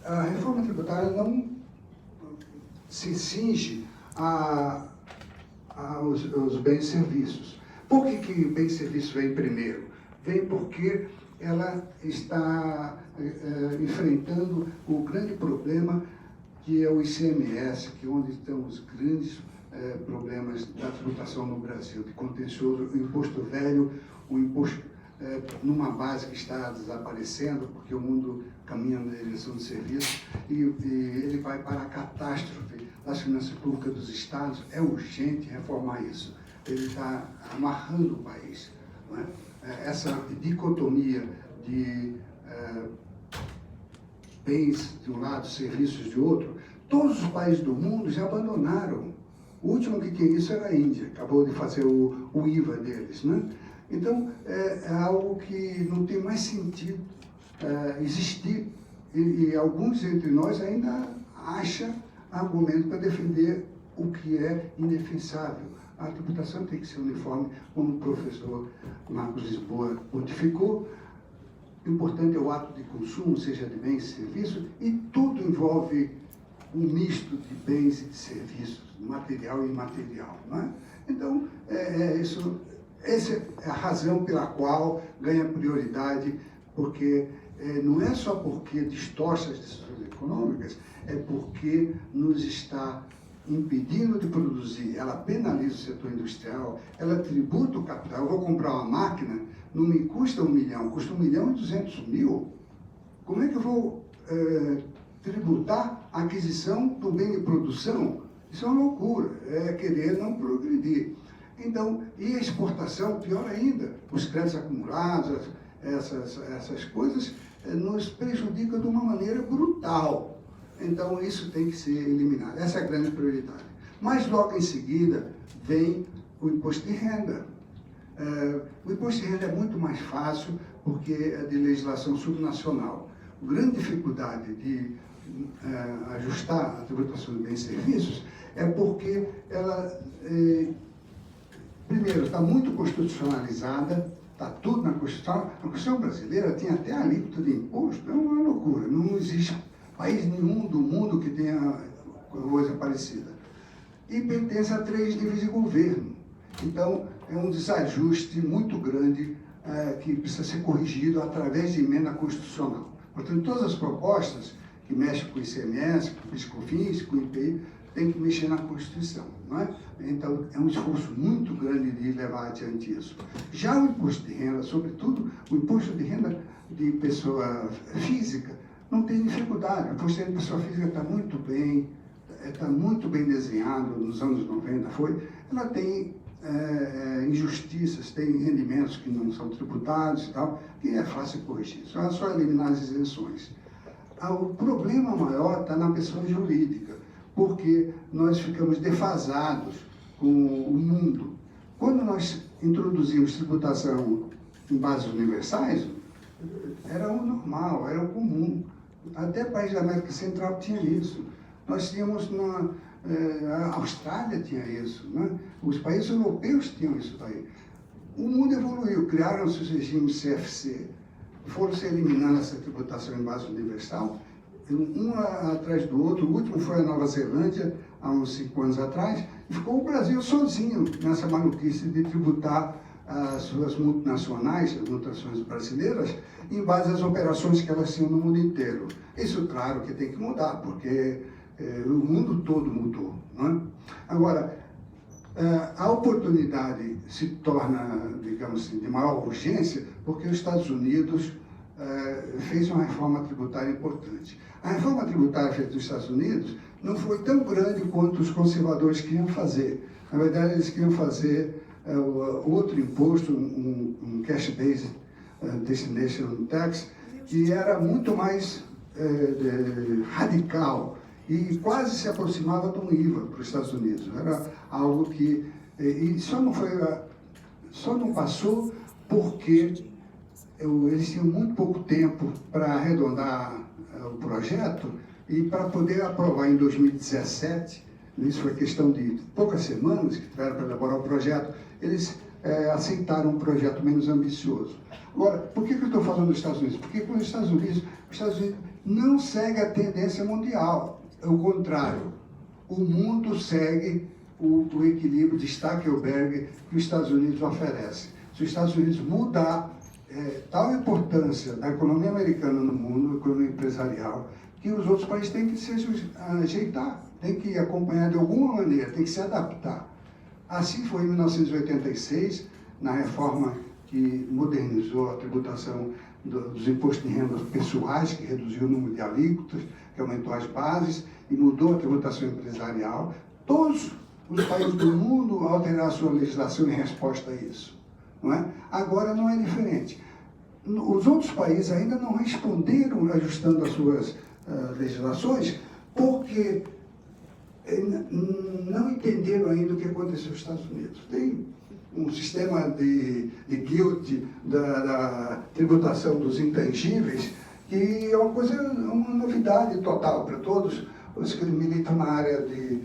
A reforma tributária não se cinge aos bens e serviços. Por que bens e serviços vem primeiro? Vem porque ela está enfrentando o grande problema que é o ICMS, que é onde estão os grandes problemas da tributação no Brasil, de contencioso, o imposto velho, o imposto numa base que está desaparecendo, porque o mundo caminha na direção do serviço, e ele vai para a catástrofe das finanças públicas dos estados. É urgente reformar isso. Ele está amarrando o país. Não é? Essa dicotomia de bens de um lado, serviços de outro, todos os países do mundo já abandonaram. O último que tinha isso era a Índia, acabou de fazer o IVA deles. Né? Então, é algo que não tem mais sentido existir. E alguns entre nós ainda acham argumento para defender o que é indefensável. A tributação tem que ser uniforme, como o professor Marcos Lisboa notificou. O importante é o ato de consumo, seja de bens e serviços, e tudo envolve um misto de bens e de serviços, material e imaterial. Não é? Então, essa é a razão pela qual ganha prioridade, porque não é só porque distorce as decisões econômicas, é porque nos está impedindo de produzir. Ela penaliza o setor industrial, ela tributa o capital. Eu vou comprar uma máquina, não me custa 1 milhão, custa 1.200.000. Como é que eu vou tributar a aquisição do bem de produção? Isso é uma loucura, é querer não progredir. Então, e a exportação, pior ainda, os créditos acumulados, essas coisas nos prejudicam de uma maneira brutal. Então, isso tem que ser eliminado. Essa é a grande prioridade. Mas, logo em seguida, vem o imposto de renda. O imposto de renda é muito mais fácil porque é de legislação subnacional. A grande dificuldade de ajustar a tributação de bens e serviços é porque ela, primeiro, está muito constitucionalizada, está tudo na Constituição. A Constituição brasileira tem até a alíquota de imposto, é uma loucura. Não existe país nenhum do mundo que tenha coisa parecida. E pertence a 3 níveis de governo. Então, é um desajuste muito grande que precisa ser corrigido através de emenda constitucional. Portanto, todas as propostas que mexem com o ICMS, com o PIS/COFINS, com o IPI, tem que mexer na Constituição. Não é? Então, é um esforço muito grande de levar adiante isso. Já o imposto de renda, sobretudo o imposto de renda de pessoa física, não tem dificuldade. O imposto de renda de pessoa física está muito bem desenhado, nos anos 90 foi. Ela tem injustiças, tem rendimentos que não são tributados e tal, que é fácil corrigir. É só eliminar as isenções. O problema maior está na pessoa jurídica, porque nós ficamos defasados com o mundo. Quando nós introduzimos tributação em bases universais, era o normal, era o comum. Até países da América Central tinha isso. Nós tínhamos a Austrália tinha isso, né? Os países europeus tinham isso daí. O mundo evoluiu, criaram-se os regimes CFC, foram-se eliminando essa tributação em base universal, um atrás do outro. O último foi a Nova Zelândia, há uns 5 anos atrás, e ficou o Brasil sozinho nessa maluquice de tributar as suas multinacionais, as multinações brasileiras, em base às operações que elas tinham no mundo inteiro. Isso, claro, que tem que mudar, porque o mundo todo mudou. Não é? Agora, a oportunidade se torna, digamos assim, de maior urgência, porque os Estados Unidos fez uma reforma tributária importante. A reforma tributária feita nos Estados Unidos não foi tão grande quanto os conservadores queriam fazer. Na verdade, eles queriam fazer outro imposto, um cash-based destination tax, que era muito mais radical e quase se aproximava de um IVA para os Estados Unidos. Era algo que... E só não passou porque eles tinham muito pouco tempo para arredondar o projeto e para poder aprovar em 2017, isso foi questão de poucas semanas que tiveram para elaborar o projeto, eles aceitaram um projeto menos ambicioso. Agora, por que eu estou falando dos Estados Unidos? Porque com os Estados Unidos não segue a tendência mundial. É o contrário. O mundo segue o equilíbrio de Stackelberg que os Estados Unidos oferece. Se os Estados Unidos mudar tal importância da economia americana no mundo, economia empresarial, que os outros países têm que se ajeitar, têm que acompanhar de alguma maneira, têm que se adaptar. Assim foi em 1986, na reforma que modernizou a tributação dos impostos de renda pessoais, que reduziu o número de alíquotas, que aumentou as bases e mudou a tributação empresarial. Todos os países do mundo alteraram a sua legislação em resposta a isso. Não é? Agora não é diferente. Os outros países ainda não responderam ajustando as suas legislações, porque não entenderam ainda o que aconteceu nos Estados Unidos. Tem um sistema de guild da tributação dos intangíveis, que é uma novidade total para todos os que militam na área de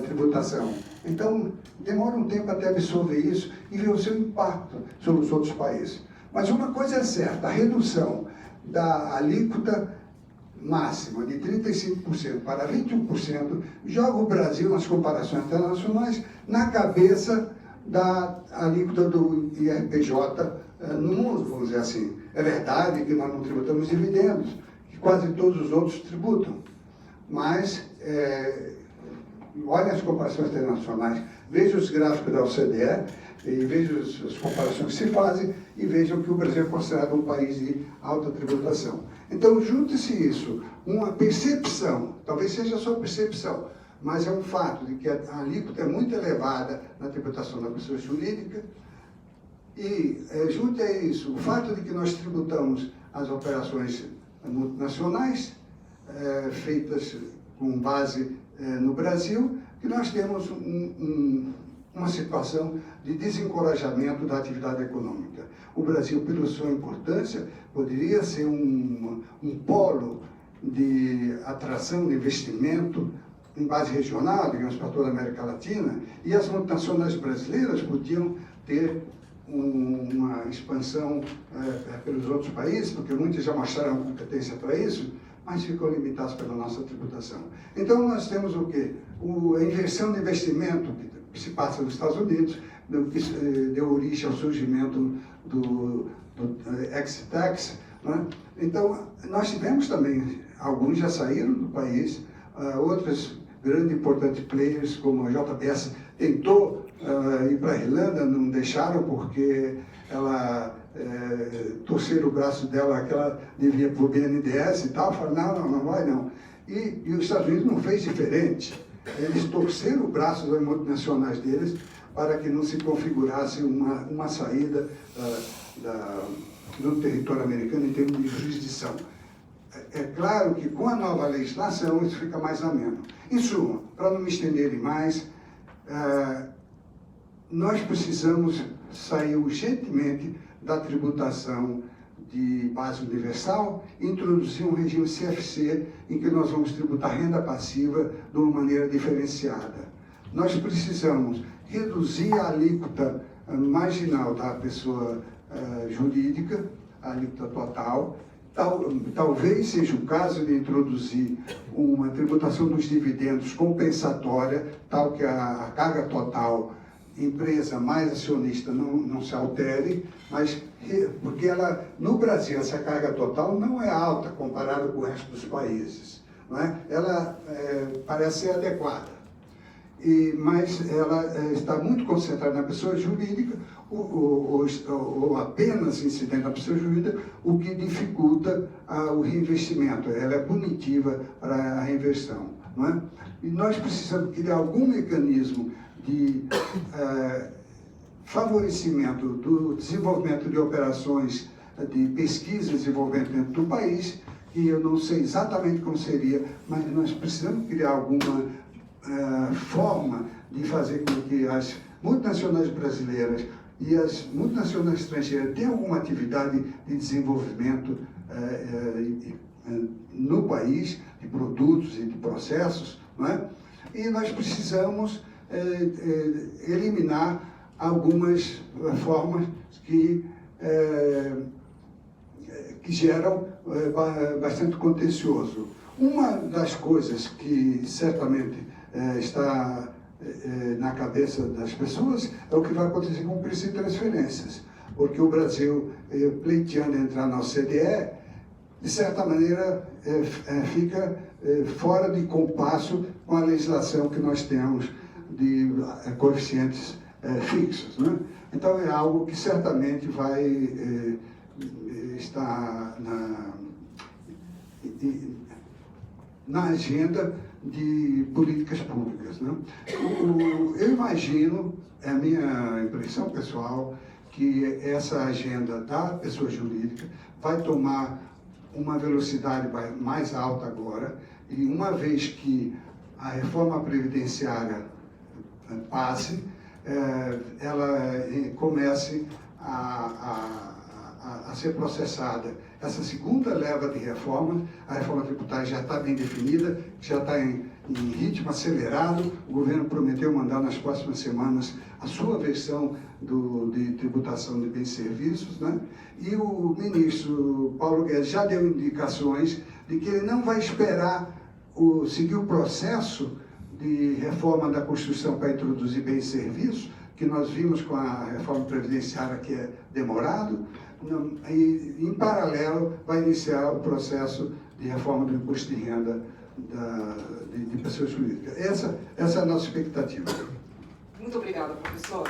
tributação. Então, demora um tempo até absorver isso e ver o seu impacto sobre os outros países. Mas uma coisa é certa, a redução da alíquota máxima de 35% para 21% joga o Brasil, nas comparações internacionais, na cabeça da alíquota do IRPJ no mundo, vamos dizer assim. É verdade que nós não tributamos dividendos, que quase todos os outros tributam, mas olhem as comparações internacionais, vejam os gráficos da OCDE, e vejam as comparações que se fazem e vejam que o Brasil é considerado um país de alta tributação. Então, junte-se isso, uma percepção, talvez seja só percepção, mas é um fato de que a alíquota é muito elevada na tributação da pessoa jurídica e, junto a isso, o fato de que nós tributamos as operações multinacionais feitas com base no Brasil, que nós temos uma situação de desencorajamento da atividade econômica. O Brasil, pela sua importância, poderia ser um polo de atração de investimento em base regional, digamos, para toda a América Latina, e as multinacionais brasileiras podiam ter uma expansão pelos outros países, porque muitos já mostraram competência para isso, mas ficam limitados pela nossa tributação. Então, nós temos o quê? A inversão de investimento que se passa nos Estados Unidos, que deu origem ao surgimento do X-Tax. Né? Então, nós tivemos também, alguns já saíram do país, outros grandes importantes players, como a JBS, tentou ir para a Irlanda, não deixaram porque ela torceram o braço dela, que ela devia para o BNDES e tal, falaram, não vai não. E os Estados Unidos não fez diferente. Eles torceram o braço das multinacionais deles para que não se configurasse uma saída do território americano em termos de jurisdição. É claro que com a nova legislação isso fica mais ameno. Em suma, para não me estender demais, nós precisamos sair urgentemente da tributação de base universal e introduzir um regime CFC em que nós vamos tributar renda passiva de uma maneira diferenciada. Nós precisamos reduzir a alíquota marginal da pessoa jurídica, a alíquota total. Talvez seja o caso de introduzir uma tributação dos dividendos compensatória, tal que a carga total empresa mais acionista não se altere, mas porque no Brasil essa carga total não é alta comparada com o resto dos países, não é? Ela parece ser adequada, mas ela está muito concentrada na pessoa jurídica ou apenas incidente na pessoa jurídica, o que dificulta o reinvestimento. Ela é punitiva para a reinversão, não é? E nós precisamos criar algum mecanismo de favorecimento do desenvolvimento de operações de pesquisa e desenvolvimento dentro do país, que eu não sei exatamente como seria, mas nós precisamos criar alguma forma de fazer com que as multinacionais brasileiras e as multinacionais estrangeiras tenham alguma atividade de desenvolvimento no país, de produtos e de processos, não é? E nós precisamos eliminar algumas formas que geram bastante contencioso. Uma das coisas que certamente está na cabeça das pessoas é o que vai acontecer com o preço de transferências, porque o Brasil, pleiteando entrar na OCDE, de certa maneira fica fora de compasso com a legislação que nós temos de coeficientes fixos, né? Então é algo que certamente vai estar na agenda de políticas públicas, né? Eu imagino, é a minha impressão pessoal, que essa agenda da pessoa jurídica vai tomar uma velocidade mais alta agora, e uma vez que a reforma previdenciária passe, ela comece a ser processada. Essa segunda leva de reformas, a reforma tributária já está bem definida, já está em ritmo acelerado. O governo prometeu mandar nas próximas semanas a sua versão de tributação de bens e serviços, né? E o ministro Paulo Guedes já deu indicações de que ele não vai esperar seguir o processo de reforma da Constituição para introduzir bens e serviços, que nós vimos com a reforma previdenciária, que é demorado, e, em paralelo, vai iniciar o processo de reforma do imposto de renda de pessoas jurídicas. Essa é a nossa expectativa. Muito obrigada, professor.